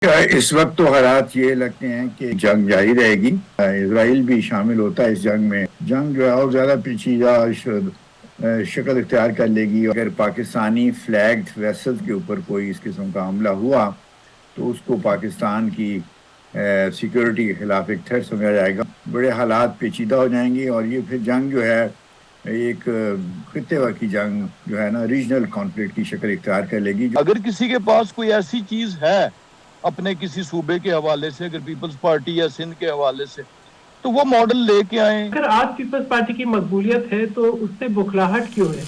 اس وقت تو حالات یہ لگتے ہیں کہ جنگ جاری رہے گی. اسرائیل بھی شامل ہوتا ہے اس جنگ میں. جنگ جو ہے اور زیادہ پیچیدہ شکل اختیار کر لے گی. اگر پاکستانی فلیگڈ ویسل کے اوپر کوئی اس قسم کا حملہ ہوا تو اس کو پاکستان کی سیکیورٹی کے خلاف ایک تھریٹ سمجھا جائے گا. بڑے حالات پیچیدہ ہو جائیں گے اور یہ پھر جنگ جو ہے ایک خطے وار کی جنگ جو ہے نا ریجنل کانفلکٹ کی شکل اختیار کر لے گی. اگر کسی کے پاس کوئی ایسی چیز ہے اپنے کسی صوبے کے حوالے سے، اگر پیپلز پارٹی یا سندھ کے حوالے سے، تو وہ ماڈل لے کے آئیں. اگر آج پیپلز پارٹی کی مقبولیت ہے تو اس سے بکھلاہٹ کیوں ہے؟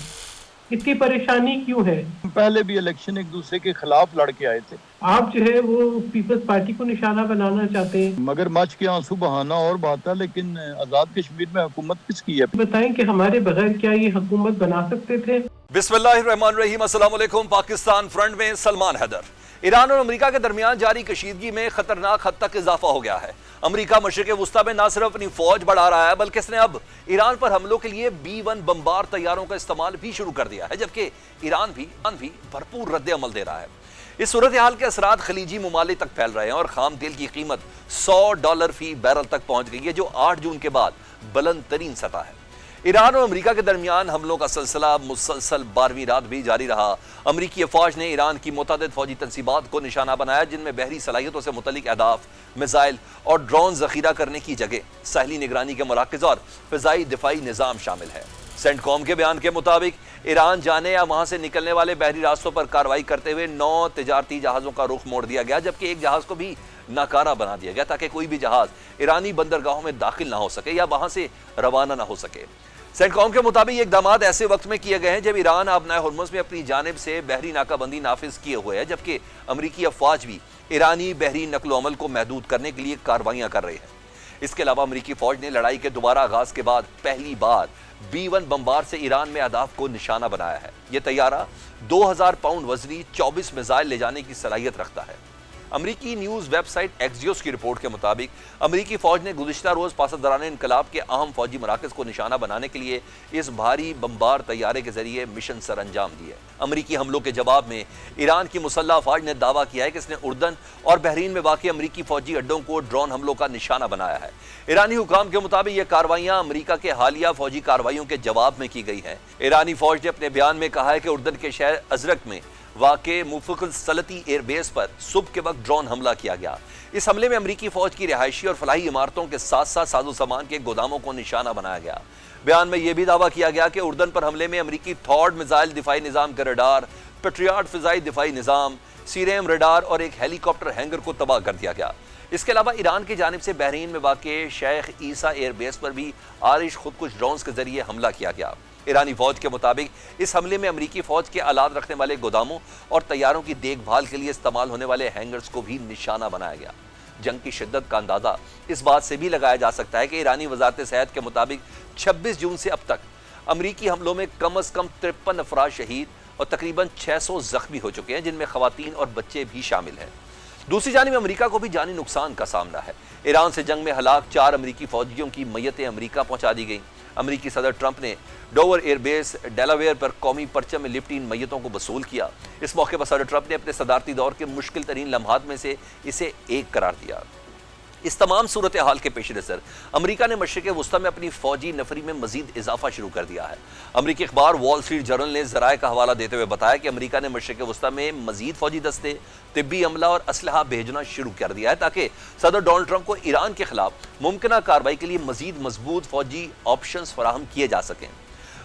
اتنی پریشانی کیوں ہے؟ پہلے بھی الیکشن ایک دوسرے کے خلاف لڑ کے آئے تھے. آپ جو ہے وہ پیپلز پارٹی کو نشانہ بنانا چاہتے ہیں. مگر مچ کے آنسو بہانا اور بات ہے، لیکن آزاد کشمیر میں حکومت کس کی ہے؟ بتائیں کہ ہمارے بغیر کیا یہ حکومت بنا سکتے تھے؟ بسم اللہ الرحمن الرحیم. السلام علیکم. پاکستان فرنٹ میں سلمان حیدر. ایران اور امریکہ کے درمیان جاری کشیدگی میں خطرناک حد تک اضافہ ہو گیا ہے. امریکہ مشرق وسطیٰ میں نہ صرف اپنی فوج بڑھا رہا ہے بلکہ اس نے اب ایران پر حملوں کے لیے B-1 بمبار طیاروں کا استعمال بھی شروع کر دیا ہے، جبکہ ایران بھی بھرپور رد عمل دے رہا ہے. اس صورتحال کے اثرات خلیجی ممالک تک پھیل رہے ہیں اور خام تیل کی قیمت $100 فی بیرل تک پہنچ گئی ہے، جو 8 جون کے بعد بلند ترین سطح ہے. ایران اور امریکہ کے درمیان حملوں کا سلسلہ مسلسل 12ویں رات بھی جاری رہا. امریکی افواج نے ایران کی متعدد فوجی تنصیبات کو نشانہ بنایا، جن میں بحری صلاحیتوں سے متعلق اہداف، میزائل اور ڈرون ذخیرہ کرنے کی جگہ ساحلی نگرانی کے مراکز اور فضائی دفاعی نظام شامل ہے. سینٹ کوم کے بیان کے مطابق ایران جانے یا وہاں سے نکلنے والے بحری راستوں پر کارروائی کرتے ہوئے 9 تجارتی جہازوں کا رخ موڑ دیا گیا، جبکہ ایک جہاز کو بھی ناکارہ بنا دیا گیا تاکہ کوئی بھی جہاز ایرانی بندرگاہوں میں داخل نہ ہو سکے یا وہاں سے روانہ نہ ہو سکے. سینٹ کوم کے مطابق یہ اقدامات ایسے وقت میں کیے گئے ہیں جب ایران آبنائے ہرمز میں اپنی جانب سے بحری ناکہ بندی نافذ کیے ہوئے ہے، جبکہ امریکی افواج بھی ایرانی بحری نقل و حمل کو محدود کرنے کے لیے کارروائیاں کر رہے ہیں. اس کے علاوہ امریکی فوج نے لڑائی کے دوبارہ آغاز کے بعد پہلی بار B-1 بمبار سے ایران میں اہداف کو نشانہ بنایا ہے. یہ طیارہ 2000 پاؤنڈ وزنی 24 میزائل لے جانے کی صلاحیت رکھتا ہے. امریکی نیوز ویب سائٹ ایکزیوس کی رپورٹ کے مطابق امریکی فوج نے گزشتہ روز پاسداران انقلاب کے اہم فوجی مراکز کو نشانہ بنانے کے لیے اس بھاری بمبار طیارے کے ذریعے مشن سر انجام دیے. امریکی حملوں کے جواب میں ایران کی مسلح افواج نے دعویٰ کیا ہے کہ اس نے اردن اور بحرین میں واقع امریکی فوجی اڈوں کو ڈرون حملوں کا نشانہ بنایا ہے. ایرانی حکام کے مطابق یہ کارروائیاں امریکہ کے حالیہ فوجی کارروائیوں کے جواب میں کی گئی ہیں. ایرانی فوج نے اپنے بیان میں کہا ہے کہ اردن کے شہر ازرق میں واقع موفق السلطی ایئر بیس پر صبح کے وقت ڈرون حملہ کیا گیا. اس حملے میں امریکی فوج کی رہائشی اور فلاحی عمارتوں کے ساتھ ساتھ ساز و سامان کے گوداموں کو نشانہ بنایا گیا. بیان میں یہ بھی دعویٰ کیا گیا کہ اردن پر حملے میں امریکی تھاڈ میزائل دفاعی نظام کا ریڈار، پیٹریاٹ فضائی دفاعی نظام، سیریم ریڈار اور ایک ہیلی کاپٹر ہینگر کو تباہ کر دیا گیا. اس کے علاوہ ایران کی جانب سے بحرین میں واقع شیخ عیسیٰ ایئر بیس پر بھی آرش خودکش ڈرونز کے ذریعے حملہ کیا گیا. ایرانی فوج کے مطابق اس حملے میں امریکی فوج کے آلات رکھنے والے گوداموں اور طیاروں کی دیکھ بھال کے لیے استعمال ہونے والے ہینگرز کو بھی نشانہ بنایا گیا. جنگ کی شدت کا اندازہ اس بات سے بھی لگایا جا سکتا ہے کہ ایرانی وزارت صحت کے مطابق 26 جون سے اب تک امریکی حملوں میں کم از کم 53 افراد شہید اور تقریباً 600 زخمی ہو چکے ہیں، جن میں خواتین اور بچے بھی شامل ہیں. دوسری جانب امریکہ کو بھی جانی نقصان کا سامنا ہے. ایران سے جنگ میں ہلاک 4 امریکی فوجیوں کی میتیں امریکہ پہنچا دی گئیں. امریکی صدر ٹرمپ نے ڈوور ایئر بیس ڈیلاویئر پر قومی پرچم میں لپٹی ان میتوں کو وصول کیا. اس موقع پر صدر ٹرمپ نے اپنے صدارتی دور کے مشکل ترین لمحات میں سے اسے ایک قرار دیا. اس تمام صورتحال کے پیش نظر امریکہ نے مشرق وسطیٰ میں اپنی فوجی نفری میں مزید اضافہ شروع کر دیا ہے. امریکی اخبار وال اسٹریٹ جرنل نے ذرائع کا حوالہ دیتے ہوئے بتایا کہ امریکہ نے مشرق وسطیٰ میں مزید فوجی دستے، طبی عملہ اور اسلحہ بھیجنا شروع کر دیا ہے تاکہ صدر ڈونلڈ ٹرمپ کو ایران کے خلاف ممکنہ کارروائی کے لیے مزید مضبوط فوجی آپشنز فراہم کیے جا سکیں.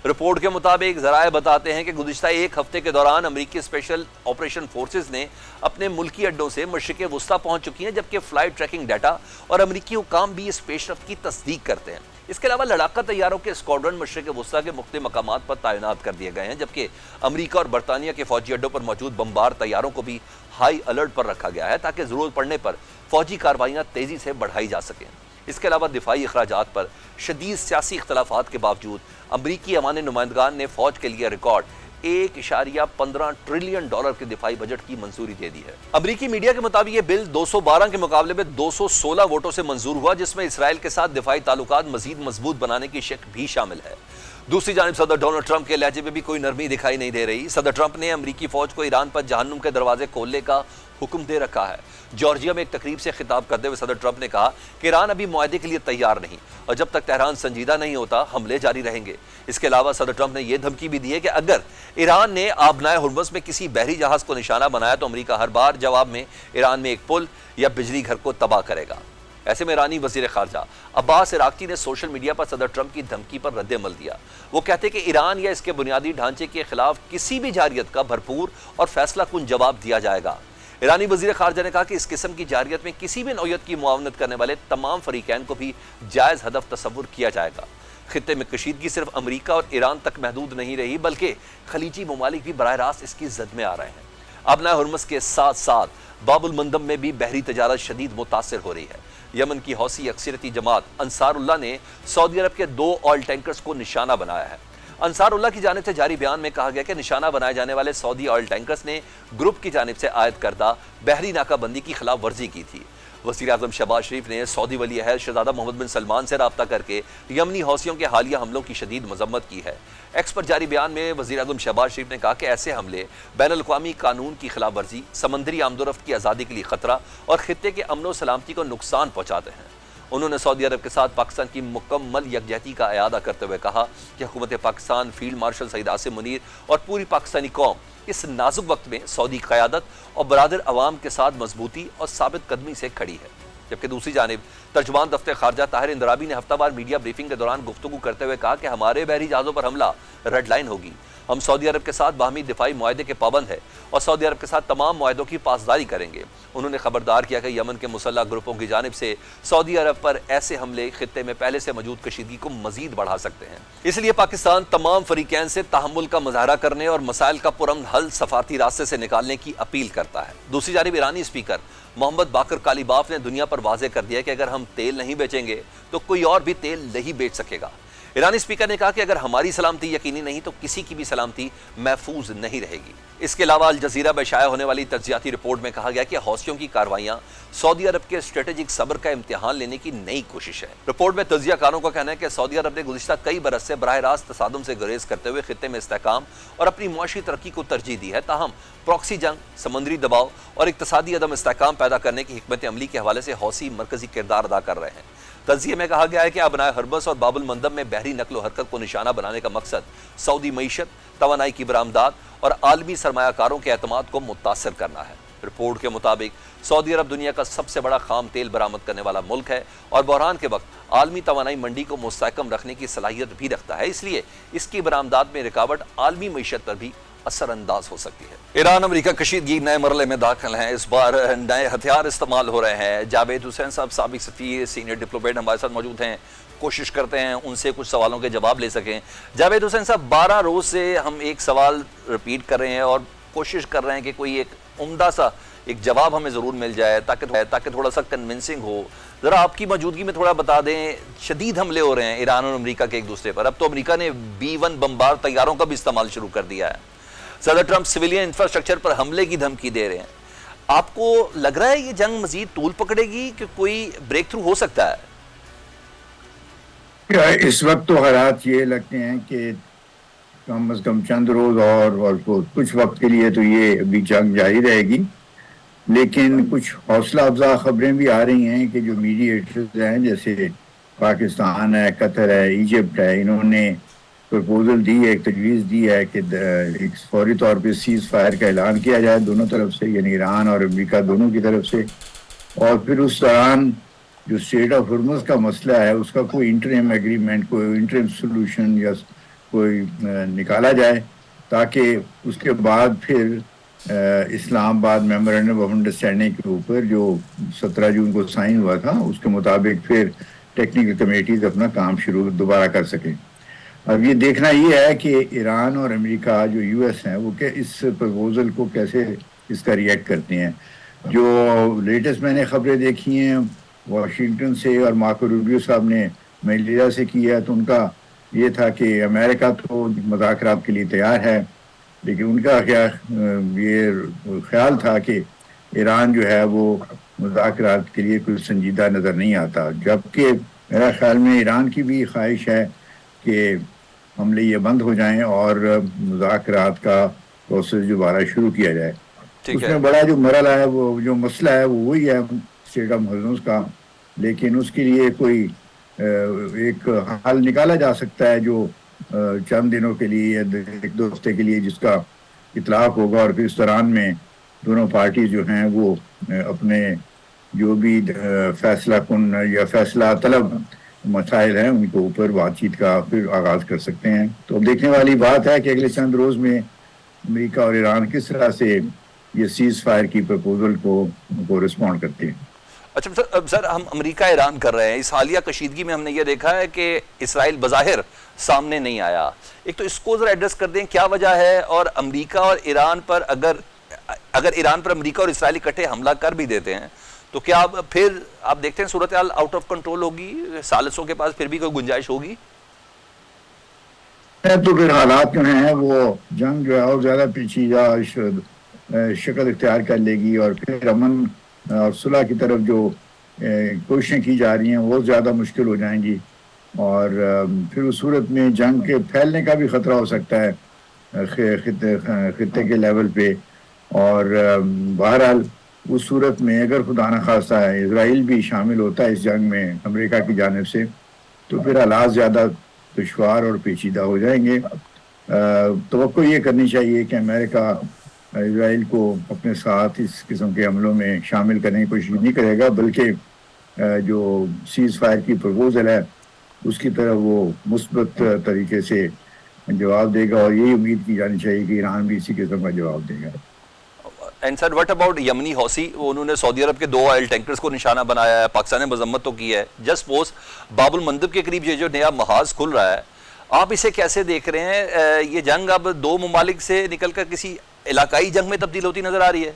رپورٹ کے مطابق ذرائع بتاتے ہیں کہ گزشتہ ایک ہفتے کے دوران امریکی اسپیشل آپریشن فورسز نے اپنے ملکی اڈوں سے مشرق وسطیٰ پہنچ چکی ہیں، جبکہ فلائٹ ٹریکنگ ڈیٹا اور امریکی حکام بھی اس پیش رفت کی تصدیق کرتے ہیں. اس کے علاوہ لڑاکا طیاروں کے اسکواڈرن مشرق وسطیٰ کے مختلف مقامات پر تعینات کر دیے گئے ہیں، جبکہ امریکہ اور برطانیہ کے فوجی اڈوں پر موجود بمبار طیاروں کو بھی ہائی الرٹ پر رکھا گیا ہے تاکہ ضرورت پڑنے پر فوجی کارروائیاں تیزی سے بڑھائی جا سکیں. اس کے علاوہ دفاعی اخراجات پر شدید سیاسی اختلافات کے باوجود امریکی ایوان نمائندگان نے فوج کے لیے ریکارڈ $1.15 ٹریلین کے دفاعی بجٹ کی منظوری دے دی ہے. امریکی میڈیا کے مطابق یہ بل 212 کے مقابلے میں 216 ووٹوں سے منظور ہوا، جس میں اسرائیل کے ساتھ دفاعی تعلقات مزید مضبوط بنانے کی شق بھی شامل ہے. دوسری جانب صدر ڈونلڈ ٹرمپ کے لہجے میں بھی کوئی نرمی دکھائی نہیں دے رہی۔ صدر ٹرمپ نے امریکی فوج کو ایران پر جہنم کے دروازے کھولنے کا حکم دے رکھا ہے۔ جارجیا میں ایک تقریب سے خطاب کرتے ہوئے صدر ٹرمپ نے کہا کہ ایران ابھی معاہدے کے لیے تیار نہیں اور جب تک تہران سنجیدہ نہیں ہوتا حملے جاری رہیں گے۔ اس کے علاوہ صدر ٹرمپ نے یہ دھمکی بھی دی ہے کہ اگر ایران نے آبنائے ہرمز میں کسی بحری جہاز کو نشانہ بنایا تو امریکہ ہر بار جواب میں ایران میں ایک پل یا بجلی گھر کو تباہ کرے گا۔ ایسے میں ایرانی وزیر خارجہ عباس عراقچی نے سوشل میڈیا پر صدر ٹرمپ کی دھمکی پر رد عمل دیا۔ وہ کہتے کہ ایران یا اس کے بنیادی ڈھانچے کے خلاف کسی بھی جارحیت کا بھرپور اور فیصلہ کن جواب دیا جائے گا۔ ایرانی وزیر خارجہ نے کہا کہ اس قسم کی جارحیت میں کسی بھی نوعیت کی معاونت کرنے والے تمام فریقین کو بھی جائز ہدف تصور کیا جائے گا۔ خطے میں کشیدگی صرف امریکہ اور ایران تک محدود نہیں رہی بلکہ خلیجی ممالک بھی براہ راست اس کی زد میں آ رہے ہیں۔ آبنائے ہرمز کے ساتھ ساتھ باب المندب میں بھی بحری تجارت شدید متاثر ہو رہی ہے۔ یمن کی حوثی اکثریتی جماعت انصار اللہ نے سعودی عرب کے 2 آئل ٹینکرز کو نشانہ بنایا ہے۔ انصار اللہ کی جانب سے جاری بیان میں کہا گیا کہ نشانہ بنائے جانے والے سعودی آئل ٹینکرز نے گروپ کی جانب سے عائد کردہ بحری ناکہ بندی کی خلاف ورزی کی تھی۔ وزیر اعظم شہباز شریف نے سعودی ولی عہد شہزادہ محمد بن سلمان سے رابطہ کر کے یمنی حوثیوں کے حالیہ حملوں کی شدید مذمت کی ہے۔ ایکس پر جاری بیان میں وزیر اعظم شہباز شریف نے کہا کہ ایسے حملے بین الاقوامی قانون کی خلاف ورزی، سمندری آمد و رفت کی آزادی کے لیے خطرہ اور خطے کے امن و سلامتی کو نقصان پہنچاتے ہیں۔ انہوں نے سعودی عرب کے ساتھ پاکستان کی مکمل یکجہتی کا اعادہ کرتے ہوئے کہا کہ حکومت پاکستان، فیلڈ مارشل سعید عاصم منیر اور پوری پاکستانی قوم اس نازک وقت میں سعودی قیادت اور برادر عوام کے ساتھ مضبوطی اور ثابت قدمی سے کھڑی ہے۔ جبکہ دوسری جانب ترجمان دفتر خارجہ طاہر اندرابی نے ہفتہ وار میڈیا بریفنگ کے دوران گفتگو کرتے ہوئے کہا کہ ہمارے بحری جہازوں پر حملہ ریڈ لائن ہوگی۔ ہم سعودی عرب کے ساتھ باہمی دفاعی معاہدے کے پابند ہیں اور سعودی عرب کے ساتھ تمام معاہدوں کی پاسداری کریں گے۔ انہوں نے خبردار کیا کہ یمن کے مسلح گروپوں کی جانب سے سعودی عرب پر ایسے حملے خطے میں پہلے سے موجود کشیدگی کو مزید بڑھا سکتے ہیں۔ اس لیے پاکستان تمام فریقین سے تحمل کا مظاہرہ کرنے اور مسائل کا پرامن حل سفارتی راستے سے نکالنے کی اپیل کرتا ہے۔ دوسری جانب ایرانی اسپیکر محمد باقر کالیباف نے دنیا پر واضح کر دیا کہ اگر ہم تیل نہیں بیچیں گے تو کوئی اور بھی تیل نہیں بیچ سکے گا۔ ایرانی اسپیکر نے کہا کہ اگر ہماری سلامتی یقینی نہیں تو کسی کی بھی سلامتی محفوظ نہیں رہے گی۔ اس کے علاوہ الجزیرہ میں شائع ہونے والی تجزیاتی رپورٹ میں کہا گیا کہ حوثیوں کی کارروائیاں سعودی عرب کے اسٹریٹجک صبر کا امتحان لینے کی نئی کوشش ہے۔ رپورٹ میں تجزیہ کاروں کا کہنا ہے کہ سعودی عرب نے گزشتہ کئی برس سے براہ راست تصادم سے گریز کرتے ہوئے خطے میں استحکام اور اپنی معاشی ترقی کو ترجیح دی ہے، تاہم پراکسی جنگ، سمندری دباؤ اور اقتصادی عدم استحکام پیدا کرنے کی حکمت عملی کے حوالے سے حوثی مرکزی کردار ادا کر رہے ہیں۔ تجزیے میں کہا گیا ہے کہ آبنائے ہرمز اور باب المندب میں بحری نقل و حرکت کو نشانہ بنانے کا مقصد سعودی معیشت، توانائی کی برآمدات اور عالمی سرمایہ کاروں کے اعتماد کو متاثر کرنا ہے۔ رپورٹ کے مطابق سعودی عرب دنیا کا سب سے بڑا خام تیل برآمد کرنے والا ملک ہے اور بحران کے وقت عالمی توانائی منڈی کو مستحکم رکھنے کی صلاحیت بھی رکھتا ہے، اس لیے اس کی برآمدات میں رکاوٹ عالمی معیشت پر بھی اثر انداز ہو سکتی ہے۔ ایران امریکہ کشیدگی نئے مرحلے میں داخل ہیں، اس بار نئے ہتھیار استعمال ہو رہے ہیں۔ جاوید حسین صاحب سابق سفیر، سینئر ڈپلومیٹ ہمارے ساتھ موجود ہیں، کوشش کرتے ہیں ان سے کچھ سوالوں کے جواب لے سکیں۔ جاوید حسین صاحب، 12 روز سے ہم ایک سوال ریپیٹ کر رہے ہیں اور کوشش کر رہے ہیں کہ کوئی ایک عمدہ سا ایک جواب ہمیں ضرور مل جائے تاکہ تھوڑا سا کنونسنگ ہو۔ ذرا آپ کی موجودگی میں تھوڑا بتا دیں، شدید حملے ہو رہے ہیں ایران اور امریکہ کے ایک دوسرے پر۔ اب تو امریکہ نے B-1 بمبار طیاروں کا بھی استعمال شروع کر دیا ہے۔ صدر ٹرمپ سویلین انفراسٹرکچر پر حملے کی دھمکی دے رہے ہیں۔ آپ کو لگ رہا ہے یہ جنگ مزید طول پکڑے گی کہ کوئی بریک تھرو ہو سکتا ہے؟ اس وقت تو حالات یہ لگتے ہیں کہ کم از کم چند روز اور کچھ وقت کے لیے تو یہ ابھی جنگ جاری رہے گی، لیکن کچھ حوصلہ افزا خبریں بھی آ رہی ہیں کہ جو میڈیٹرز ہیں جیسے پاکستان ہے، قطر ہے، ایجپٹ ہے، انہوں نے پرپوزل دی ہے، ایک تجویز دی ہے کہ ایک فوری طور پہ سیز فائر کا اعلان کیا جائے دونوں طرف سے، یعنی ایران اور امریکہ دونوں کی طرف سے، اور پھر اس دوران جو اسٹریٹ آف ہرمز کا مسئلہ ہے اس کا کوئی انٹرم ایگریمنٹ، کوئی انٹرم سولوشن یا کوئی نکالا جائے، تاکہ اس کے بعد پھر اسلام آباد میمورنڈم آف انڈرسٹینڈنگ کے اوپر جو 17 جون کو سائن ہوا تھا اس کے مطابق پھر ٹیکنیکل کمیٹیز اپنا کام شروع دوبارہ کر سکیں۔ اب یہ دیکھنا یہ ہے کہ ایران اور امریکہ جو US ہیں وہ اس پرپوزل کو کیسے اس کا ریئیکٹ کرتے ہیں۔ جو لیٹسٹ میں نے خبریں دیکھی ہیں واشنگٹن سے اور مارکو روبیو صاحب نے میلیلا سے کی ہے، تو ان کا یہ تھا کہ امریکہ تو مذاکرات کے لیے تیار ہے، لیکن ان کا یہ خیال تھا کہ ایران جو ہے وہ مذاکرات کے لیے کوئی سنجیدہ نظر نہیں آتا، جبکہ میرا خیال میں ایران کی بھی خواہش ہے کہ حملے یہ بند ہو جائیں اور مذاکرات کا پروسیس دوبارہ شروع کیا جائے. اس میں بڑا جو مرحلہ ہے وہ جو مسئلہ ہے وہ وہی ہے اسٹیٹ آف ہارموز کا, لیکن اس کے لیے کوئی ایک حل نکالا جا سکتا ہے جو چند دنوں کے لیے یا ایک دو ہفتے کے لیے جس کا اطلاق ہوگا, اور پھر اس دوران میں دونوں پارٹی جو ہیں وہ اپنے جو بھی فیصلہ کن یا فیصلہ طلب مسائل ہیں ان کے اوپر بات چیت کا پھر آغاز کر سکتے ہیں. تو اب دیکھنے والی بات ہے کہ اگلے چند روز میں امریکہ اور ایران کس طرح سے یہ سیز فائر کی پرپوزل کو رسپونڈ کرتے ہیں. اچھا سر, ہم امریکہ ایران کر رہے ہیں, اس حالیہ کشیدگی میں ہم نے یہ دیکھا ہے کہ اسرائیل بظاہر سامنے نہیں آیا. ایک تو اس کو ذرا ایڈریس کر دیں, کیا وجہ ہے, اور امریکہ اور ایران پر اگر ایران پر امریکہ اور اسرائیل اکٹھے حملہ کر بھی دیتے ہیں تو کیا پھر آپ دیکھتے ہیں صورتحال آؤٹ آف کنٹرول ہوگی, ثالثوں کے پاس پھر بھی کوئی گنجائش ہوگی؟ تو پھر حالات جو ہیں وہ جنگ جو ہے اور زیادہ پیچیدہ شکل اختیار کر لے گی, اور پھر امن اور صلح کی طرف جو کوششیں کی جا رہی ہیں وہ زیادہ مشکل ہو جائیں گی, اور پھر اس صورت میں جنگ کے پھیلنے کا بھی خطرہ ہو سکتا ہے خطے کے لیول پہ. اور بہرحال اس صورت میں اگر خدا نخواستہ ہے اسرائیل بھی شامل ہوتا ہے اس جنگ میں امریکہ کی جانب سے, تو پھر حالات زیادہ دشوار اور پیچیدہ ہو جائیں گے. توقع یہ کرنی چاہیے کہ امریکہ اسرائیل کو اپنے ساتھ اس قسم کے حملوں میں شامل کرنے کی کوشش نہیں کرے گا, بلکہ جو سیز فائر کی پرپوزل ہے اس کی طرف وہ مثبت طریقے سے جواب دے گا, اور یہی امید کی جانی چاہیے کہ ایران بھی اسی قسم کا جواب دے گا. اینڈ سر واٹ اباؤٹ یمنی حوثی, انہوں نے سعودی عرب کے 2 آئل ٹینکرز کو نشانہ بنایا ہے, پاکستان نے مذمت تو کی ہے. جسٹ پوز باب المندب کے قریب یہ جو نیا محاذ کھل رہا ہے, آپ اسے کیسے دیکھ رہے ہیں؟ یہ جنگ اب 2 ممالک سے نکل کر کسی علاقائی جنگ میں تبدیل ہوتی نظر آ رہی ہے؟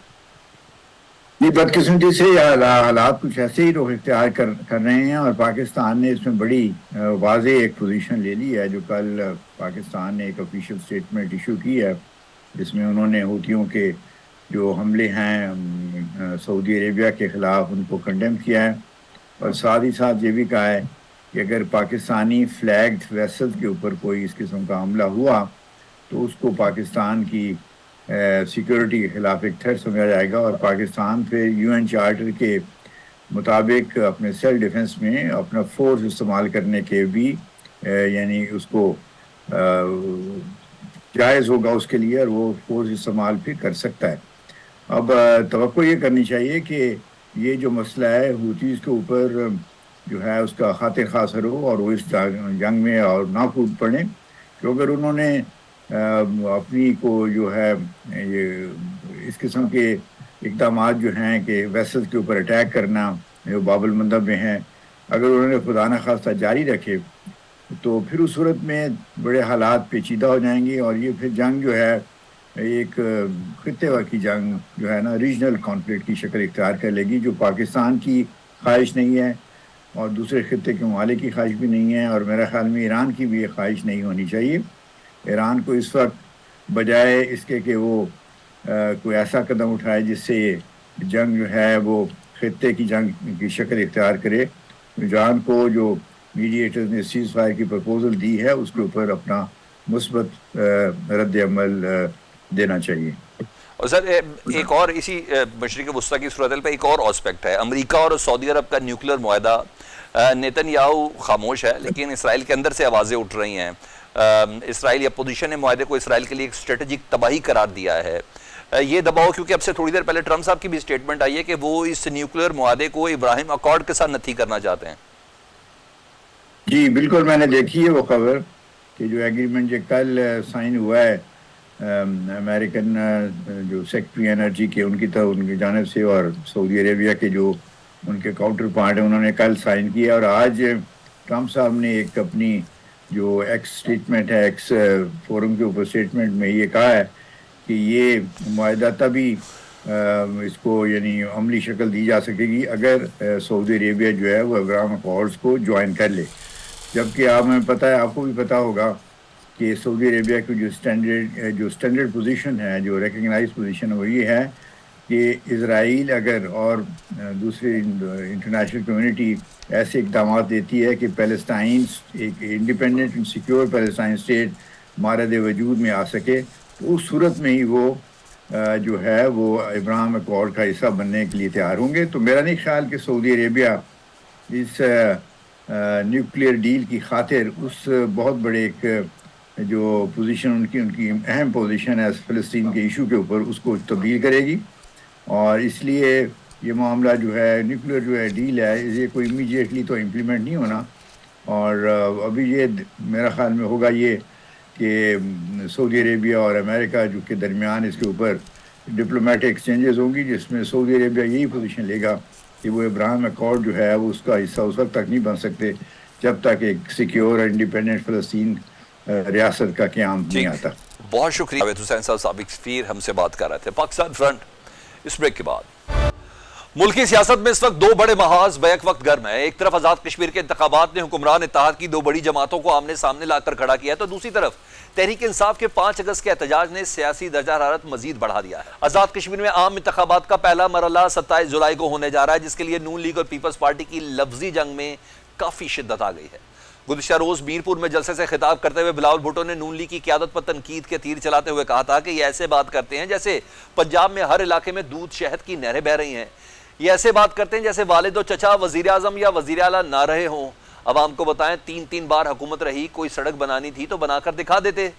یہ بدقسمتی سے حالات کچھ ایسے ہی رخ اختیار کر رہے ہیں, اور پاکستان نے اس میں بڑی واضح ایک پوزیشن لے لی ہے. جو کل پاکستان نے ایک آفیشیل سٹیٹمنٹ ایشو کی ہے جس میں انہوں نے حوثیوں کے جو حملے ہیں سعودی عربیہ کے خلاف ان کو کنڈیم کیا ہے, اور ساتھ ہی ساتھ یہ بھی کہا ہے کہ اگر پاکستانی فلیگڈ ویسل کے اوپر کوئی اس قسم کا حملہ ہوا تو اس کو پاکستان کی سیکورٹی کے خلاف ایک تھریٹ سمجھا جائے گا, اور پاکستان پھر UN چارٹر کے مطابق اپنے سیلف ڈیفنس میں اپنا فورس استعمال کرنے کے بھی یعنی اس کو جائز ہوگا اس کے لیے, اور وہ فورس استعمال بھی کر سکتا ہے. اب توقع یہ کرنی چاہیے کہ یہ جو مسئلہ ہے حوثیز کے اوپر جو ہے اس کا خاطر خاصر ہو, اور وہ اس جنگ میں اور نہ کود پڑیں, کیونکہ اگر انہوں نے اپنی کو جو ہے یہ اس قسم کے اقدامات جو ہیں کہ ویسل کے اوپر اٹیک کرنا جو باب المندب میں ہیں, اگر انہوں نے خدا نخواستہ جاری رکھے تو پھر اس صورت میں بڑے حالات پیچیدہ ہو جائیں گے, اور یہ پھر جنگ جو ہے ایک خطے کی جنگ جو ہے نا ریجنل کانفلکٹ کی شکل اختیار کر لے گی, جو پاکستان کی خواہش نہیں ہے اور دوسرے خطے کے ممالک کی خواہش بھی نہیں ہے, اور میرا خیال میں ایران کی بھی یہ خواہش نہیں ہونی چاہیے. ایران کو اس وقت بجائے اس کے کہ وہ کوئی ایسا قدم اٹھائے جس سے جنگ جو ہے وہ خطے کی جنگ کی شکل اختیار کرے, ایران کو جو میڈیٹرز نے سیز فائر کی پرپوزل دی ہے اس کے اوپر اپنا مثبت رد عمل دینا چاہیے. اور سر ایک اور اسی مشرق وسطیٰ کی صورتحال پہ ایک اور آسپیکٹ ہے, امریکہ اور سعودی عرب کا نیوکلیر معاہدہ. نیتن یاہو خاموش ہے لیکن اسرائیل کے اندر سے آوازیں اٹھ رہی ہیں. اسرائیلی اپوزیشن نے معاہدے کو اسرائیل کے لیے ایک اسٹریٹجک تباہی قرار دیا ہے. یہ دباؤ کیونکہ اب سے تھوڑی دیر پہلے ٹرمپ صاحب کی بھی اسٹیٹمنٹ آئی ہے کہ وہ اس نیوکلیر معاہدے کو ابراہیم اکارڈ کے ساتھ نتھی کرنا چاہتے ہیں. جی بالکل, میں نے دیکھی ہے وہ خبر کہ جو ایگریمنٹ جو کل سائن ہوا ہے امریکن جو سیکٹری انرجی کے ان کی جانب سے اور سعودی عربیہ کے جو ان کے کاؤنٹر پارٹ ہیں انہوں نے کل سائن کیا, اور آج ٹرمپ صاحب نے ایک اپنی جو ایکس اسٹیٹمنٹ ہے ایکس فورم کے اوپر اسٹیٹمنٹ میں یہ کہا ہے کہ یہ معاہدہ تبھی اس کو یعنی عملی شکل دی جا سکے گی اگر سعودی عربیہ جو ہے وہ ابراہیم اکارڈز کو جوائن کر لے. جبکہ ہمیں پتہ ہے, آپ کو بھی پتہ ہوگا کہ سعودی عربیہ کی جو اسٹینڈرڈ پوزیشن ہے, جو ریکگنائز پوزیشن ہے وہ یہ ہے کہ اسرائیل اگر اور دوسری انٹرنیشنل کمیونٹی ایسے اقدامات دیتی ہے کہ پیلسٹائن ایک independent and secure Palestine state مارد وجود میں آ سکے، تو اس صورت میں ہی وہ جو ہے وہ ابراہیم اکارڈ کا حصہ بننے کے لیے تیار ہوں گے۔ تو میرا نہیں خیال کہ سعودی عربیہ اس نیوکلیئر ڈیل کی خاطر اس بہت بڑے ایک جو پوزیشن ان کی اہم پوزیشن ہے فلسطین کے ایشو کے اوپر، اس کو تبدیل کرے گی۔ اور اس لیے یہ معاملہ جو ہے نیوکلیئر جو ہے ڈیل ہے، یہ کوئی امیجیٹلی تو امپلیمنٹ نہیں ہونا، اور ابھی یہ میرا خیال میں ہوگا یہ کہ سعودی عربیہ اور امریکہ جو کے درمیان اس کے اوپر ڈپلومیٹک ایکسچینجز ہوں گی، جس میں سعودی عربیہ یہی پوزیشن لے گا کہ وہ ابراہیم اکارڈ جو ہے وہ اس کا حصہ اس وقت تک نہیں بن سکتے جب تک ایک سیکیور اور انڈیپینڈنٹ فلسطین ریاست کا قیام نہیں آتا۔ بہت شکریہ جاوید حسین صاحب، سابق سفیر ہم سے بات کر رہے تھے۔ پاکستان فرنٹ اس بریک کے بعد ملکی سیاست میں اس وقت دو بڑے محاذ بیک وقت گرم ہیں۔ ایک طرف آزاد کشمیر کے انتخابات نے حکمران اتحاد کی دو بڑی جماعتوں کو آمنے سامنے لا کر کھڑا کیا ہے، تو دوسری طرف تحریک انصاف کے 5 اگست کے احتجاج نے سیاسی درجہ حرارت مزید بڑھا دیا ہے۔ آزاد کشمیر میں عام انتخابات کا پہلا مرحلہ 27 جولائی کو ہونے جا رہا ہے، جس کے لیے نون لیگ اور پیپلز پارٹی کی لفظی جنگ میں کافی شدت آ گئی ہے۔ گزشتہ روز میرپور میں جلسے سے خطاب کرتے ہوئے بلاول بھٹو نے نون لیگ کی قیادت پر تنقید کے تیر چلاتے ہوئے کہا تھا کہ یہ ایسے بات کرتے ہیں جیسے پنجاب میں ہر علاقے میں دودھ شہد کی نہریں بہہ رہی ہیں، یہ ایسے بات کرتے ہیں جیسے والد و چچا وزیر اعظم یا وزیر اعلیٰ نہ رہے ہوں۔ عوام کو بتائیں 3 بار حکومت رہی، کوئی سڑک بنانی تھی تو بنا کر دکھا دیتے۔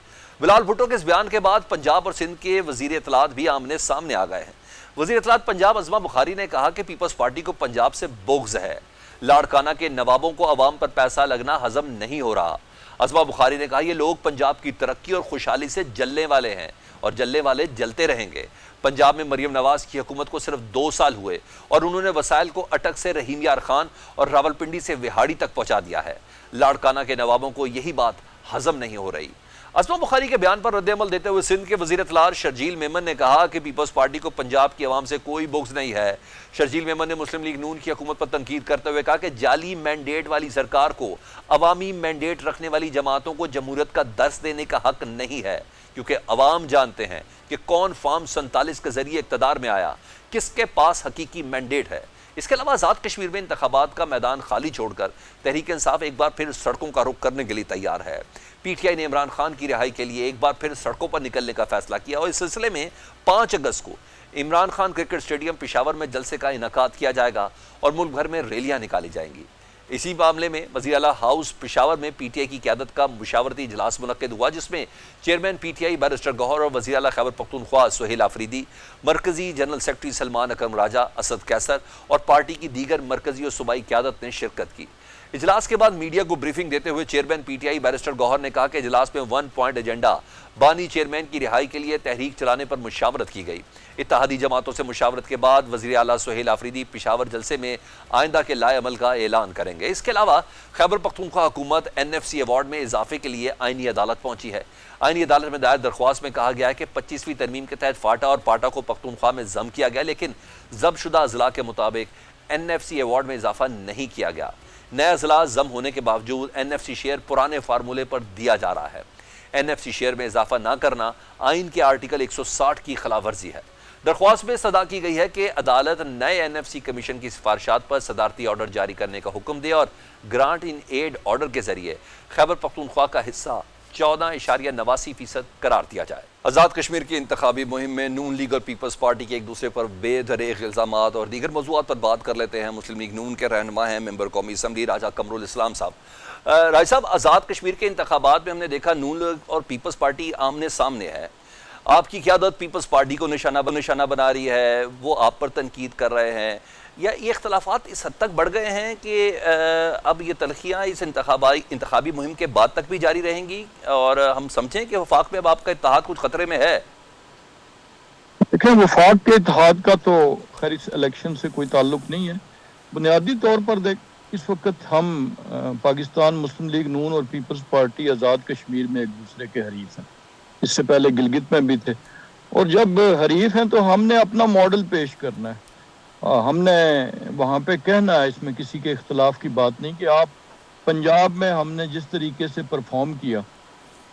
بلاول بھٹو کے اس بیان کے بعد پنجاب اور سندھ کے وزیر اطلاعات بھی آمنے سامنے آ گئے ہیں۔ وزیر اطلاعات پنجاب عظمہ بخاری نے کہا کہ پیپلز پارٹی کو پنجاب سے بغض ہے، لاڑکانہ کے نوابوں کو عوام پر پیسہ لگنا ہضم نہیں ہو رہا۔ عظمہ بخاری نے کہا یہ لوگ پنجاب کی ترقی اور خوشحالی سے جلنے والے ہیں اور جلنے والے جلتے رہیں گے۔ پنجاب میں مریم نواز کی حکومت کو صرف 2 سال ہوئے اور انہوں نے وسائل کو اٹک سے رحیم یار خان اور راولپنڈی سے وہاڑی تک پہنچا دیا ہے۔ لاڑکانہ کے نوابوں کو یہی بات ہضم نہیں ہو رہی۔ عظمہ بخاری کے بیان پر رد عمل دیتے ہوئے سندھ کے وزیر اطلاعات شرجیل میمن نے کہا کہ پیپلز پارٹی کو پنجاب کی عوام سے کوئی بغض نہیں ہے۔ شرجیل میمن نے مسلم لیگ نون کی حکومت پر تنقید کرتے ہوئے کہا کہ جعلی مینڈیٹ والی سرکار کو عوامی مینڈیٹ رکھنے والی جماعتوں کو جمہوریت کا درس دینے کا حق نہیں ہے، کیونکہ عوام جانتے ہیں کہ کون فارم 47 کے ذریعے اقتدار میں آیا، کس کے پاس حقیقی مینڈیٹ ہے۔ اس کے علاوہ آزاد کشمیر میں انتخابات کا میدان خالی چھوڑ کر تحریک انصاف ایک بار پھر سڑکوں کا رخ کرنے کے لیے تیار ہے۔ پی ٹی آئی نے عمران خان کی رہائی کے لیے ایک بار پھر سڑکوں پر نکلنے کا فیصلہ کیا اور اس سلسلے میں 5 اگست کو عمران خان کرکٹ اسٹیڈیم پشاور میں جلسے کا انعقاد کیا جائے گا اور ملک بھر میں ریلیاں نکالی جائیں گی۔ اسی معاملے میں وزیر اعلیٰ ہاؤس پشاور میں پی ٹی آئی کی قیادت کا مشاورتی اجلاس منعقد ہوا، جس میں chairman P T I barrister Gohar اور وزیر اعلیٰ خیبر پختونخوا سہیل آفریدی، مرکزی جنرل سیکرٹری سلمان اکرم راجہ، اسد قیصر اور پارٹی کی دیگر مرکزی اور صوبائی قیادت نے شرکت کی۔ اجلاس کے بعد میڈیا کو بریفنگ دیتے ہوئے chairman P T I barrister Gohar نے کہا کہ اجلاس میں 1 پوائنٹ ایجنڈا بانی چیئرمین کی رہائی کے لیے تحریک چلانے پر مشاورت کی گئی۔ اتحادی جماعتوں سے مشاورت کے بعد وزیر اعلیٰ سہیل آفریدی پشاور جلسے میں آئندہ کے لائے عمل کا اعلان کریں گے۔ اس کے علاوہ خیبر پختونخوا حکومت NFC ایوارڈ میں اضافے کے لیے آئینی عدالت پہنچی ہے۔ آئینی عدالت میں دائر درخواست میں کہا گیا ہے کہ 25ویں ترمیم کے تحت فاٹا اور پاٹا کو پختونخوا میں ضم کیا گیا، لیکن ضبط شدہ اضلاع کے مطابق NFC ایوارڈ میں اضافہ نہیں کیا گیا۔ نئے اضلاع ضم ہونے کے باوجود NFC شیئر پرانے فارمولے پر دیا جا رہا ہے۔ NFC شیئر میں اضافہ نہ کرنا آئین کے آرٹیکل 160 کی خلاف ورزی ہے۔ درخواست میں استدعا کی گئی ہے کہ عدالت نئے NFC کمیشن کی سفارشات پر صدارتی آرڈر جاری کرنے کا حکم دے اور گرانٹ ان ایڈ آرڈر کے ذریعے خیبر پختونخوا کا حصہ 14.89% قرار دیا جائے۔ آزاد کشمیر کی انتخابی مہم میں نون لیگ اور پیپلز پارٹی کے ایک دوسرے پر بے دریغ الزامات اور دیگر موضوعات پر بات کر لیتے ہیں۔ مسلم لیگ نون کے رہنما ہیں ممبر قومی اسمبلی راجہ قمر الاسلام صاحب۔ راجہ صاحب، آزاد کشمیر کے انتخابات میں ہم نے دیکھا نون لیگ اور پیپلز پارٹی آمنے سامنے ہے۔ آپ کی قیادت پیپلز پارٹی کو نشانہ بنا رہی ہے، وہ آپ پر تنقید کر رہے ہیں، یا یہ اختلافات اس حد تک بڑھ گئے ہیں کہ اب یہ تلخیاں اس انتخابی مہم کے بعد تک بھی جاری رہیں گی اور ہم سمجھیں کہ وفاق میں اب آپ کا اتحاد کچھ خطرے میں ہے؟ دیکھیں، وفاق کے اتحاد کا تو خیر اس الیکشن سے کوئی تعلق نہیں ہے۔ بنیادی طور پر اس وقت ہم پاکستان مسلم لیگ نون اور پیپلز پارٹی آزاد کشمیر میں ایک دوسرے کے حریف ہیں۔ اس سے پہلے گلگت میں بھی تھے، اور جب حریف ہیں تو ہم نے اپنا ماڈل پیش کرنا ہے، ہم نے وہاں پہ کہنا ہے، اس میں کسی کے اختلاف کی بات نہیں کہ آپ پنجاب میں ہم نے جس طریقے سے پرفارم کیا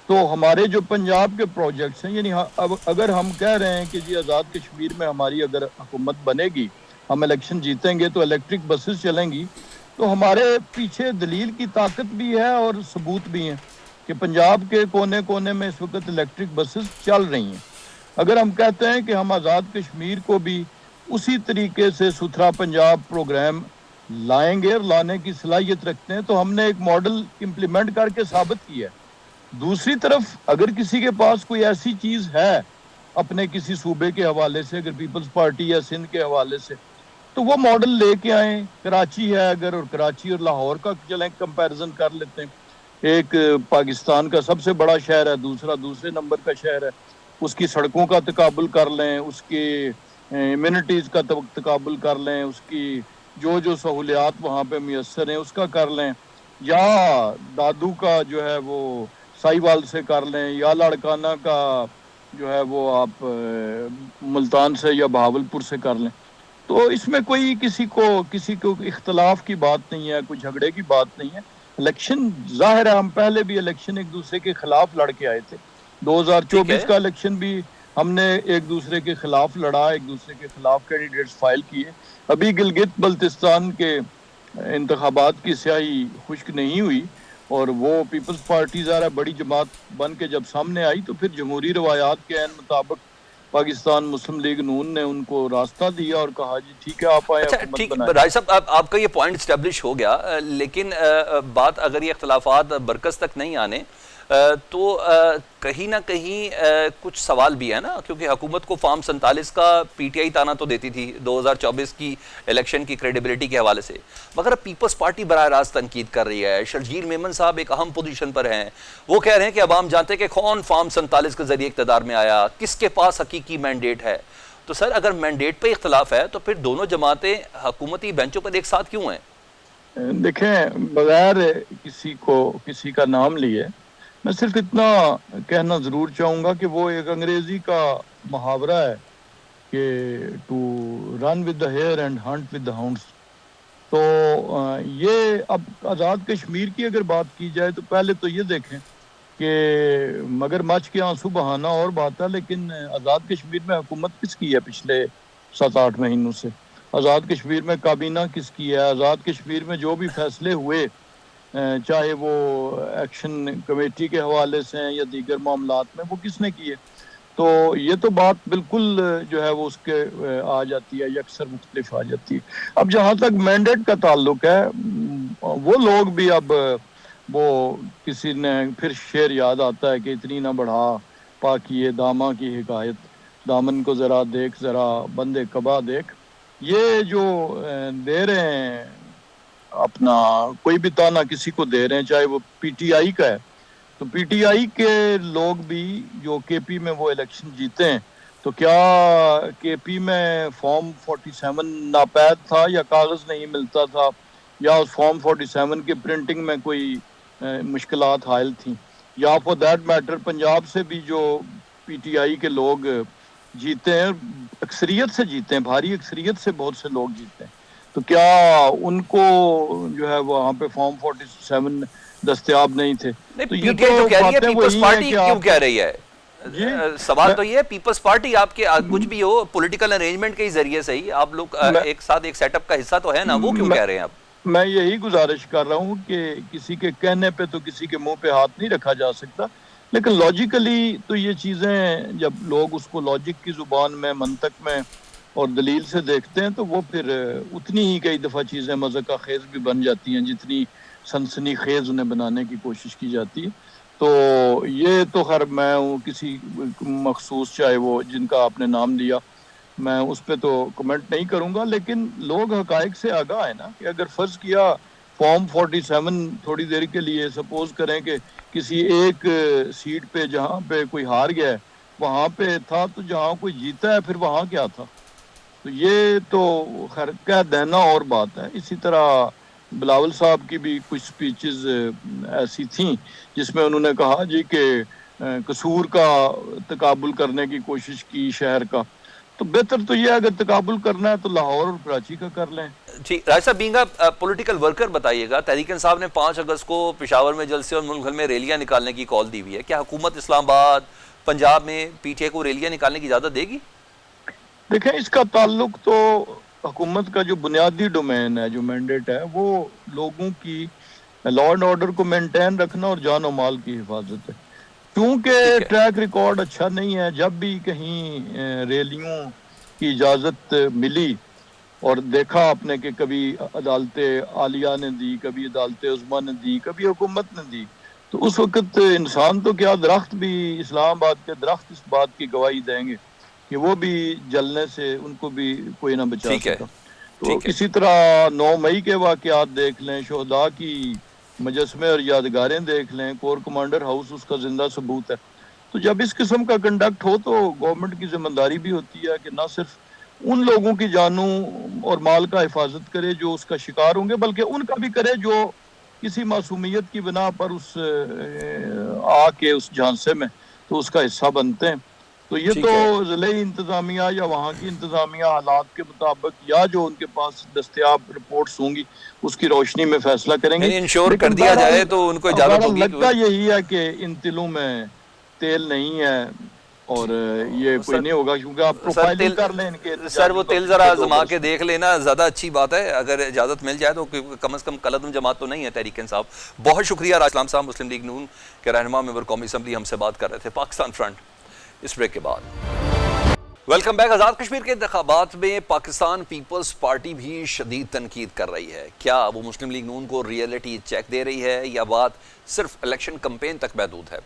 تو ہمارے جو پنجاب کے پروجیکٹس ہیں، یعنی اب اگر ہم کہہ رہے ہیں کہ جی آزاد کشمیر میں ہماری اگر حکومت بنے گی، ہم الیکشن جیتیں گے تو الیکٹرک بسز چلیں گی، تو ہمارے پیچھے دلیل کی طاقت بھی ہے اور ثبوت بھی ہیں کہ پنجاب کے کونے کونے میں اس وقت الیکٹرک بسز چل رہی ہیں۔ اگر ہم کہتے ہیں کہ ہم آزاد کشمیر کو بھی اسی طریقے سے ستھرا پنجاب پروگرام لائیں گے اور لانے کی صلاحیت رکھتے ہیں، تو ہم نے ایک ماڈل امپلیمنٹ کر کے ثابت کیا ہے۔ دوسری طرف اگر کسی کے پاس کوئی ایسی چیز ہے اپنے کسی صوبے کے حوالے سے، اگر پیپلز پارٹی یا سندھ کے حوالے سے، تو وہ ماڈل لے کے آئیں۔ کراچی ہے اگر، اور کراچی اور لاہور کا چلیں کمپیرزن کر لیتے ہیں، ایک پاکستان کا سب سے بڑا شہر ہے، دوسرا دوسرے نمبر کا شہر ہے، اس کی سڑکوں کا تقابل کر لیں، اس کی ایمینٹیز کا تقابل کر لیں، اس کی جو سہولیات وہاں پہ میسر ہیں اس کا کر لیں، یا دادو کا جو ہے وہ سائیوال سے کر لیں، یا لاڑکانہ کا جو ہے وہ آپ ملتان سے یا بہاولپور سے کر لیں۔ تو اس میں کوئی کسی کو اختلاف کی بات نہیں ہے، کوئی جھگڑے کی بات نہیں ہے۔ الیکشن ظاہر ہے، ہم پہلے بھی الیکشن ایک دوسرے کے خلاف لڑ کے آئے تھے، 2024 کا الیکشن بھی ہم نے ایک دوسرے کے خلاف لڑا، ایک دوسرے کے خلاف کینڈیڈیٹس فائل کیے۔ ابھی گلگت بلتستان کے انتخابات کی سیاہی خشک نہیں ہوئی، اور وہ پیپلز پارٹی ذرا بڑی جماعت بن کے جب سامنے آئی تو پھر جمہوری روایات کے عین مطابق پاکستان مسلم لیگ نون نے ان کو راستہ دیا اور کہا جی ٹھیک ہے آپ آئیں حکومت بنائیں۔ راج صاحب، آپ کا یہ پوائنٹ اسٹیبلش ہو گیا، لیکن بات اگر یہ اختلافات برکس تک نہیں آنے تو کہیں نہ کہیں کچھ سوال بھی ہے نا، کیونکہ حکومت کو فارم 47 کا پی ٹی آئی تانا تو دیتی تھی 2024 کی الیکشن کی کریڈیبلٹی کے حوالے سے، مگر اب پیپلز پارٹی براہ راست تنقید کر رہی ہے۔ شرجیل میمن صاحب ایک اہم پوزیشن پر ہیں، وہ کہہ رہے ہیں کہ عوام جانتے ہیں کہ کون فارم 47 کے ذریعے اقتدار میں آیا، کس کے پاس حقیقی مینڈیٹ ہے۔ تو سر اگر مینڈیٹ پہ اختلاف ہے تو پھر دونوں جماعتیں حکومتی بینچوں پر ایک ساتھ کیوں ہیں؟ دیکھیں، بغیر کسی کا نام لیے میں صرف اتنا کہنا ضرور چاہوں گا کہ وہ ایک انگریزی کا محاورہ ہے کہ to run with the hare and hunt with the hounds. تو یہ اب آزاد کشمیر کی اگر بات کی جائے تو پہلے تو یہ دیکھیں کہ مگر مچ کے آنسو بہانا اور بات ہے، لیکن آزاد کشمیر میں حکومت کس کی ہے پچھلے 7-8 مہینوں سے؟ آزاد کشمیر میں کابینہ کس کی ہے؟ آزاد کشمیر میں جو بھی فیصلے ہوئے، چاہے وہ ایکشن کمیٹی کے حوالے سے ہیں یا دیگر معاملات میں، وہ کس نے کیے؟ تو یہ تو بات بالکل جو ہے وہ اس کے آ جاتی ہے، یکسر مختلف آ جاتی ہے۔ اب جہاں تک مینڈیٹ کا تعلق ہے، وہ لوگ بھی اب وہ کسی نے پھر شعر یاد آتا ہے کہ اتنی نہ بڑھا پاکیے داماں کی حکایت، دامن کو ذرا دیکھ ذرا بندے قبا دیکھ۔ یہ جو دے رہے ہیں اپنا کوئی بھی تانا کسی کو دے رہے ہیں، چاہے وہ پی ٹی آئی کا ہے، تو پی ٹی آئی کے لوگ بھی جو کے پی میں وہ الیکشن جیتے ہیں، تو کیا کے پی میں فارم 47 ناپید تھا یا کاغذ نہیں ملتا تھا، یا اس فارم 47 کے پرنٹنگ میں کوئی مشکلات حائل تھیں، یا فور دیٹ میٹر پنجاب سے بھی جو پی ٹی آئی کے لوگ جیتے ہیں، اکثریت سے جیتے ہیں، بھاری اکثریت سے بہت سے لوگ جیتے ہیں، تو کیا ان کو جو ہے وہاں پہ فارم 47 دستیاب نہیں تھے؟ تو یہ تو کہہ رہی ہے پیپلز پارٹی کیوں کہہ رہی ہے؟ سوال تو یہ ہے پیپلز پارٹی آپ کے کچھ بھی ہو پولیٹیکل ارینجمنٹ کے ذریعے سے ہی آپ لوگ ایک ساتھ ایک سیٹ اپ کا حصہ تو ہے نا، وہ کیوں کہہ رہے ہیں آپ؟ میں یہی گزارش کر رہا ہوں کہ کسی کے کہنے پہ تو کسی کے منہ پہ ہاتھ نہیں رکھا جا سکتا، لیکن لاجیکلی تو یہ چیزیں جب لوگ اس کو لاجک کی زبان میں، منطق میں اور دلیل سے دیکھتے ہیں تو وہ پھر اتنی ہی کئی دفعہ چیزیں مذاق خیز بھی بن جاتی ہیں جتنی سنسنی خیز انہیں بنانے کی کوشش کی جاتی ہے۔ تو یہ تو خیر میں کسی مخصوص چاہے وہ جن کا آپ نے نام دیا میں اس پہ تو کمنٹ نہیں کروں گا، لیکن لوگ حقائق سے آگاہ ہے نا کہ اگر فرض کیا فارم 47 تھوڑی دیر کے لیے سپوز کریں کہ کسی ایک سیٹ پہ جہاں پہ کوئی ہار گیا ہے وہاں پہ تھا، تو جہاں کوئی جیتا ہے پھر وہاں کیا تھا؟ تو یہ تو خیر کہہ دینا اور بات ہے۔ اسی طرح بلاول صاحب کی بھی کچھ سپیچز ایسی تھیں جس میں انہوں نے کہا جی کہ قصور کا تقابل کرنے کی کوشش کی شہر کا، تو بہتر تو یہ اگر تقابل کرنا ہے تو لاہور اور کراچی کا کر لیں۔ جی راج صاحب بینگ اے پولیٹیکل ورکر بتائیے گا، تحریک انصاف نے 5 اگست کو پشاور میں جلسے اور ملک بھر میں ریلیاں نکالنے کی کال دی ہوئی ہے، کیا حکومت اسلام آباد پنجاب میں پی ٹی آئی کو ریلیاں نکالنے کی اجازت دے گی؟ دیکھیں اس کا تعلق تو حکومت کا جو بنیادی ڈومین ہے، جو مینڈیٹ ہے، وہ لوگوں کی لا اینڈ آرڈر کو مینٹین رکھنا اور جان و مال کی حفاظت ہے۔ کیونکہ ٹریک ریکارڈ اچھا نہیں ہے، جب بھی کہیں ریلیوں کی اجازت ملی اور دیکھا آپ نے کہ کبھی عدالت عالیہ نے دی، کبھی عدالت عظمیٰ نے دی، کبھی حکومت نے دی، تو اس وقت انسان تو کیا درخت بھی، اسلام آباد کے درخت اس بات کی گواہی دیں گے کہ وہ بھی جلنے سے ان کو بھی کوئی نہ بچا سکا۔ تو اسی طرح 9 مئی کے واقعات دیکھ لیں، شہداء کی مجسمے اور یادگاریں دیکھ لیں، کور کمانڈر ہاؤس اس کا زندہ ثبوت ہے۔ تو جب اس قسم کا کنڈکٹ ہو تو گورنمنٹ کی ذمہ داری بھی ہوتی ہے کہ نہ صرف ان لوگوں کی جانوں اور مال کا حفاظت کرے جو اس کا شکار ہوں گے، بلکہ ان کا بھی کرے جو کسی معصومیت کی بنا پر اس آ کے اس جھانسے میں تو اس کا حصہ بنتے ہیں۔ تو یہ تو ضلعی انتظامیہ یا وہاں کی انتظامیہ حالات کے مطابق یا جو ان کے پاس دستیاب رپورٹس ہوں گی اس کی روشنی میں فیصلہ کریں گے۔ انشور کر دیا جائے تو ان کو اجازت ہوگی۔ لگتا یہی ہے کہ ان تلوں میں تیل نہیں ہے اور یہ کوئی نہیں ہوگا، کیونکہ آپ پروفائلنگ کر لیں ان کے۔ سر وہ تیل ذرا آزما کے دیکھ لینا، زیادہ اچھی بات ہے، اگر اجازت مل جائے تو کم از کم قلعدم جماعت تو نہیں ہے تحریک انصاف۔ بہت شکریہ راج اسلام صاحب، مسلم لیگ نون کے رہنما ممبر قومی اسمبلی، ہم سے بات کر رہے تھے پاکستان فرنٹ اس بریک کے بعد۔ Welcome back. آزاد کشمیر کے انتخابات میں پاکستان پیپلز پارٹی بھی شدید تنقید کر رہی ہے، کیا وہ مسلم لیگ نون کو ریئلٹی چیک دے رہی ہے یا بات صرف الیکشن کمپین تک محدود ہے؟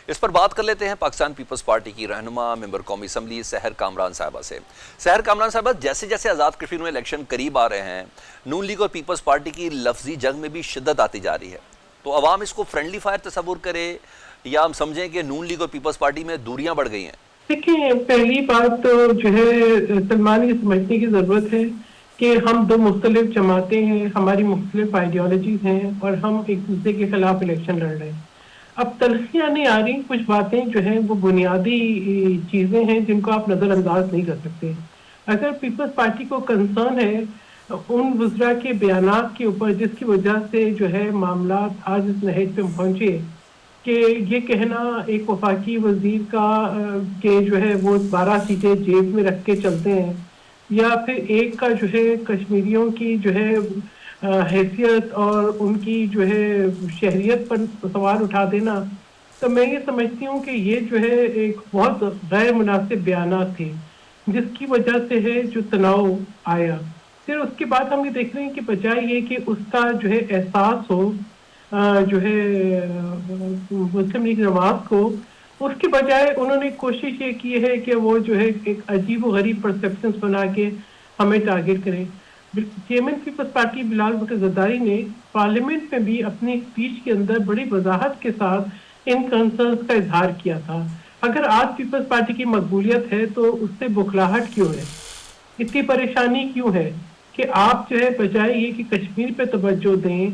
اس پر بات کر لیتے ہیں پاکستان پیپلز پارٹی کی رہنما ممبر قومی اسمبلی سحر کامران صاحبہ سے۔ سحر کامران صاحبہ، جیسے جیسے آزاد کشمیر میں الیکشن قریب آ رہے ہیں، نون لیگ اور پیپلز پارٹی کی لفظی جنگ میں بھی شدت آتی جا رہی ہے، تو عوام اس کو فرینڈلی فائر تصور کرے یا ہم سمجھیں کہ نون لیگ اور پیپلز پارٹی میں دوریاں بڑھ گئی ہیں؟ دیکھیں، پہلی بات تو جو ہے سلمان یہ سمجھنے کی ضرورت ہے کہ ہم 2 مختلف جماعتیں ہیں، ہماری مختلف آئیڈیالوجیز ہیں اور ہم ایک دوسرے کے خلاف الیکشن لڑ رہے ہیں۔ اب تلخیاں نہیں آ رہی، کچھ باتیں جو ہیں وہ بنیادی چیزیں ہیں جن کو آپ نظر انداز نہیں کر سکتے۔ اگر پیپلز پارٹی کو کنسرن ہے ان وزراء کے بیانات کے اوپر جس کی وجہ سے جو ہے معاملات آج اس نہج پہ پہنچے کہ یہ کہنا ایک وفاقی وزیر کا کہ جو ہے وہ 12 سیٹیں جیب میں رکھ کے چلتے ہیں، یا پھر ایک کا جو ہے کشمیریوں کی جو ہے حیثیت اور ان کی جو ہے شہریت پر سوال اٹھا دینا، تو میں یہ سمجھتی ہوں کہ یہ جو ہے ایک بہت غیر مناسب بیانات تھے جس کی وجہ سے ہے جو تناؤ آیا۔ پھر اس کے بعد ہم یہ دیکھ رہے ہیں کہ بجائے یہ کہ اس کا جو ہے احساس ہو جو ہے مسلم لیگ نواز کو، اس کے بجائے انہوں نے کوشش یہ کی ہے کہ وہ جو ہے ایک عجیب و غریب پرسیپشنز بنا کے ہمیں ٹارگٹ کریں۔ چیئرمین پیپلز پارٹی بلال بھٹو زرداری نے پارلیمنٹ میں بھی اپنی اسپیچ کے اندر بڑی وضاحت کے ساتھ ان کنسرنز کا اظہار کیا تھا۔ اگر آج پیپلز پارٹی کی مقبولیت ہے تو اس سے بخلاہٹ کیوں ہے، اتنی پریشانی کیوں ہے کہ آپ جو ہے بجائے یہ کہ کشمیر پہ توجہ دیں،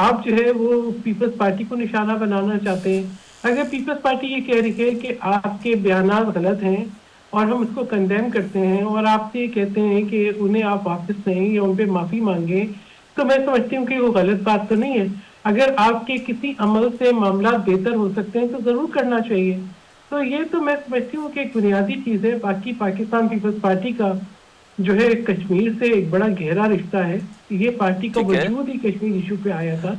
آپ جو ہے وہ پیپلز پارٹی کو نشانہ بنانا چاہتے ہیں۔ اگر پیپلز پارٹی یہ کہہ رہی ہے کہ آپ کے بیانات غلط ہیں اور ہم اس کو کنڈیم کرتے ہیں اور آپ سے یہ کہتے ہیں کہ انہیں آپ واپس لیں یا ان پہ معافی مانگیں، تو میں سمجھتی ہوں کہ وہ غلط بات تو نہیں ہے۔ اگر آپ کے کسی عمل سے معاملات بہتر ہو سکتے ہیں تو ضرور کرنا چاہیے۔ تو یہ تو میں سمجھتی ہوں کہ ایک بنیادی چیز ہے۔ باقی پاکستان پیپلز پارٹی کا جو ہے کشمیر سے ایک بڑا گہرا رشتہ ہے، یہ پارٹی کا وجود ہی کشمیر ایشو پہ آیا تھا۔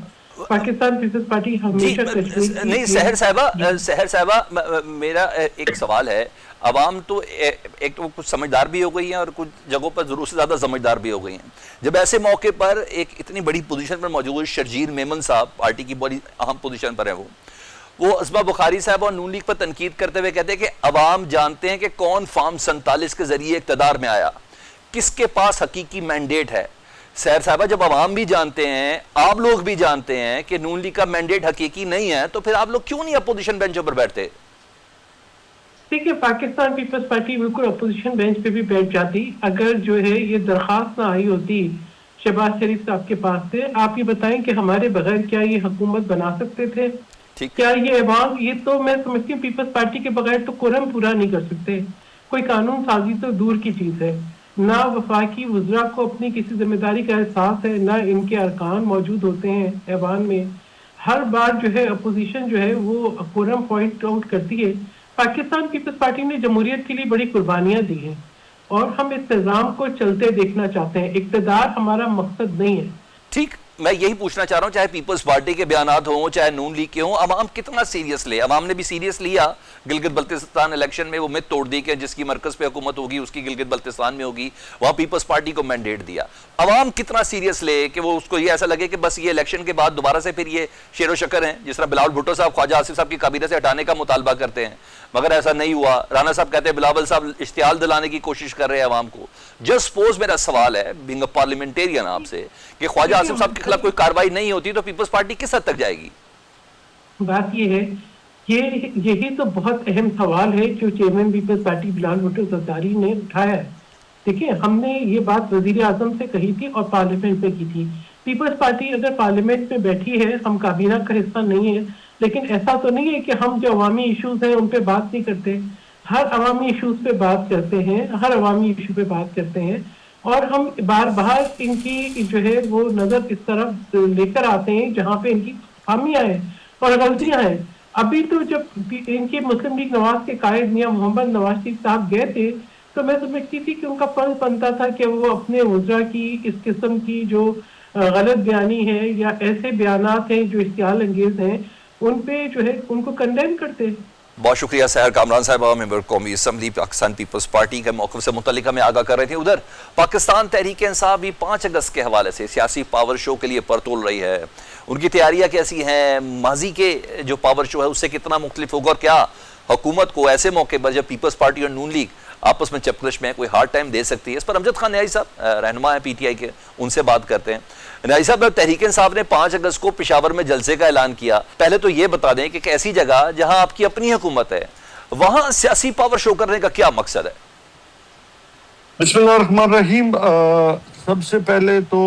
پاکستان پیپلز پارٹی ہمیشہ کشمیر نہیں سحر صاحبہ میرا ایک سوال ہے، عوام تو ایک تو کچھ سمجھدار بھی ہو گئی ہیں اور کچھ جگہوں پر ضرور سے زیادہ سمجھدار بھی ہو گئی ہیں، جب ایسے موقع پر ایک اتنی بڑی پوزیشن پر موجود شرجیل میمن صاحب پارٹی کی بڑی اہم پوزیشن پر ہیں، وہ عصمہ بخاری صاحب اور نون لیگ پر تنقید کرتے ہوئے کہتے ہیں کہ عوام جانتے ہیں کہ کون فارم 47 کے ذریعے اقتدار میں آیا، کس کے پاس حقیقی مینڈیٹ ہے۔ سحر صاحبہ، جب عوام بھی جانتے ہیں، آپ لوگ بھی جانتے ہیں کہ نون لیگ کا مینڈیٹ حقیقی نہیں ہے، تو پھر آپ لوگ کیوں نہیں اپوزیشن بینچوں پر بیٹھتے؟ دیکھیں، پاکستان پیپلز پارٹی بالکل اپوزیشن بینچ پہ بھی بیٹھ جاتی اگر جو ہے یہ درخواست نہ آئی ہوتی شہباز شریف صاحب کے پاس سے۔ آپ یہ بتائیں کہ ہمارے بغیر کیا یہ حکومت بنا سکتے تھے؟ کیا یہ عوام، یہ تو میں سمجھتی ہوں پیپلز پارٹی کے بغیر تو قرم پورا نہیں کر سکتے، کوئی قانون سازی تو دور کی چیز ہے۔ نہ وفاقی وزراء کو اپنی کسی ذمہ داری کا احساس ہے، نہ ان کے ارکان موجود ہوتے ہیں ایوان میں. ہر بار جو ہے اپوزیشن جو ہے وہ قرم پوائنٹ آؤٹ کرتی ہے پاکستان پیپلز پارٹی نے جمہوریت کے لیے بڑی قربانیاں دی ہیں اور ہم اس نظام کو چلتے دیکھنا چاہتے ہیں. اقتدار ہمارا مقصد نہیں ہے. ٹھیک، میں یہی پوچھنا چاہ رہا ہوں، چاہے پیپلز پارٹی کے بیانات ہوں چاہے نون لیگ کے ہوں، عوام کتنا سیریس لے؟ عوام نے بھی سیریس لیا گلگت بلتستان الیکشن میں، وہ مت توڑ دی کہ جس کی مرکز پہ حکومت ہوگی اس کی گلگت بلتستان میں ہوگی، وہاں پیپلز پارٹی کو مینڈیٹ دیا. عوام کتنا سیریس لے کہ وہ اس کو یہ ایسا لگے کہ بس یہ الیکشن کے بعد دوبارہ سے پھر یہ شیر و شکر ہیں، جس طرح بلاول بھٹو صاحب خواجہ آصف صاحب کی کابینہ سے ہٹانے کا مطالبہ کرتے ہیں مگر ایسا نہیں ہوا. رانا صاحب کہتے ہیں بلاول صاحب اشتعال دلانے کی کوشش کر رہے ہیں عوام کو. جسٹ سپوز میرا سوال ہے بینگ اے پارلیمنٹیرین آپ سے کہ خواجہ آصف صاحب کے خلاف کوئی کاروائی نہیں ہوتی تو پیپلز پارٹی کس حد تک جائے گی؟ بات یہ ہے، یہی تو بہت اہم سوال ہے جو چیئرمین پیپلز پارٹی بلاول بھٹو زرداری نے اٹھایا ہے. دیکھیں، ہم نے یہ بات وزیر اعظم سے کہی تھی اور پارلیمنٹ میں کی تھی. پیپلز پارٹی اگر پارلیمنٹ میں بیٹھی ہے، ہم کابینہ کا حصہ نہیں ہے، لیکن ایسا تو نہیں ہے کہ ہم جو عوامی ایشوز ہیں ان پہ بات نہیں کرتے. ہر عوامی ایشوز پہ بات کرتے ہیں، ہر عوامی ایشو پہ بات کرتے ہیں اور ہم بار بار ان کی جو ہے وہ نظر اس طرف لے کر آتے ہیں جہاں پہ ان کی خامیاں ہیں اور غلطیاں ہیں. ابھی تو جب ان کے مسلم لیگ نواز کے قائد میاں محمد نواز شریف صاحب گئے تھے تو میں سمجھتی تھی کہ ان کا فرض بنتا تھا کہ وہ اپنے وزراء کی اس قسم کی جو غلط بیانی ہے یا ایسے بیانات ہیں جو اشتعال انگیز ہیں ان پہ جو ہے ان کو کنڈیم کرتے. بہت شکریہ سحر کامران صاحبہ، ممبر قومی اسمبلی پاکستان پیپلز پارٹی کے موقف سے متعلق ہمیں آگاہ کر رہے تھے. ادھر پاکستان تحریک انصاف بھی 5 اگست کے حوالے سے سیاسی پاور شو کے لیے پرتول رہی ہے. ان کی تیاریاں کیسی ہیں؟ ماضی کے جو پاور شو ہے اس سے کتنا مختلف ہوگا اور کیا حکومت کو ایسے موقع پر جب پیپلز پارٹی اور نون لیگ آپس میں چپکش میں کوئی ہارڈ ٹائم دے سکتی ہے؟ اس پر امجد خان نیازی صاحب رہنما ہیں پی ٹی آئی کے، ان سے بات کرتے ہیں. نیازی صاحب، تحریک انصاف نے 5 اگست کو پشاور میں جلسے کا اعلان کیا. پہلے تو یہ بتا دیں کہ ایک ایسی جگہ جہاں آپ کی اپنی حکومت ہے وہاں سیاسی پاور شو کرنے کا کیا مقصد ہے؟ بسم اللہ الرحمن الرحیم. سب سے پہلے تو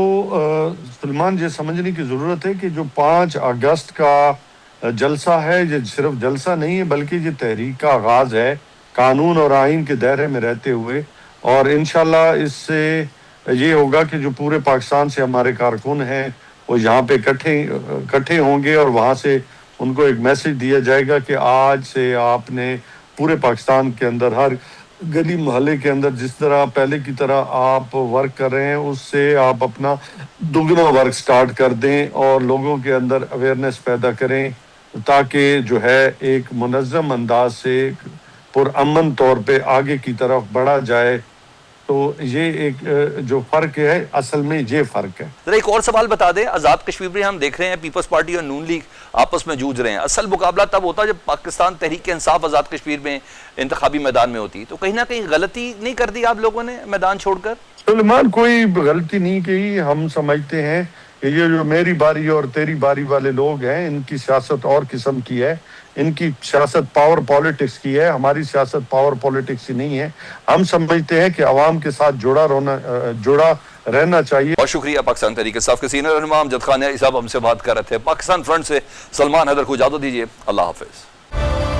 سلمان یہ سمجھنے کی ضرورت ہے کہ جو 5 اگست کا جلسہ ہے یہ صرف جلسہ نہیں ہے بلکہ یہ تحریک کا آغاز ہے قانون اور آئین کے دائرے میں رہتے ہوئے. اور انشاءاللہ اس سے یہ ہوگا کہ جو پورے پاکستان سے ہمارے کارکن ہیں وہ یہاں پہ اکٹھے ہوں گے اور وہاں سے ان کو ایک میسج دیا جائے گا کہ آج سے آپ نے پورے پاکستان کے اندر ہر گلی محلے کے اندر جس طرح پہلے کی طرح آپ ورک کر رہے ہیں اس سے آپ اپنا دگنا ورک سٹارٹ کر دیں اور لوگوں کے اندر اویئرنیس پیدا کریں تاکہ جو ہے ایک منظم انداز سے پرامن طور پہ آگے کی طرف بڑھا جائے. تو یہ ایک جو فرق ہے اصل میں یہ فرق ہے. ذرا ایک اور سوال بتا دیں، آزاد کشمیر میں ہم دیکھ رہے ہیں پیپلز پارٹی اور نون لیگ آپس میں جوجھ رہے ہیں. اصل مقابلہ تب ہوتا ہے جب پاکستان تحریک انصاف آزاد کشمیر میں انتخابی میدان میں ہوتی. تو کہیں نہ کہیں غلطی نہیں کر دی آپ لوگوں نے میدان چھوڑ کر؟ سلیمان کوئی غلطی نہیں کی. ہم سمجھتے ہیں کہ یہ جو میری باری اور تیری باری والے لوگ ہیں ان کی سیاست اور قسم کی ہے. ان کی سیاست پاور پالیٹکس کی ہے، ہماری سیاست پاور پالیٹکس ہی نہیں ہے. ہم سمجھتے ہیں کہ عوام کے ساتھ جڑا رہنا چاہیے. بہت شکریہ. پاکستان تحریک انصاف کے سینئر رہنما امجد خان نیازی صاحب ہم سے بات کر رہے تھے. پاکستان فرنٹ سے سلمان حیدر کو اجازت دیجیے. اللہ حافظ.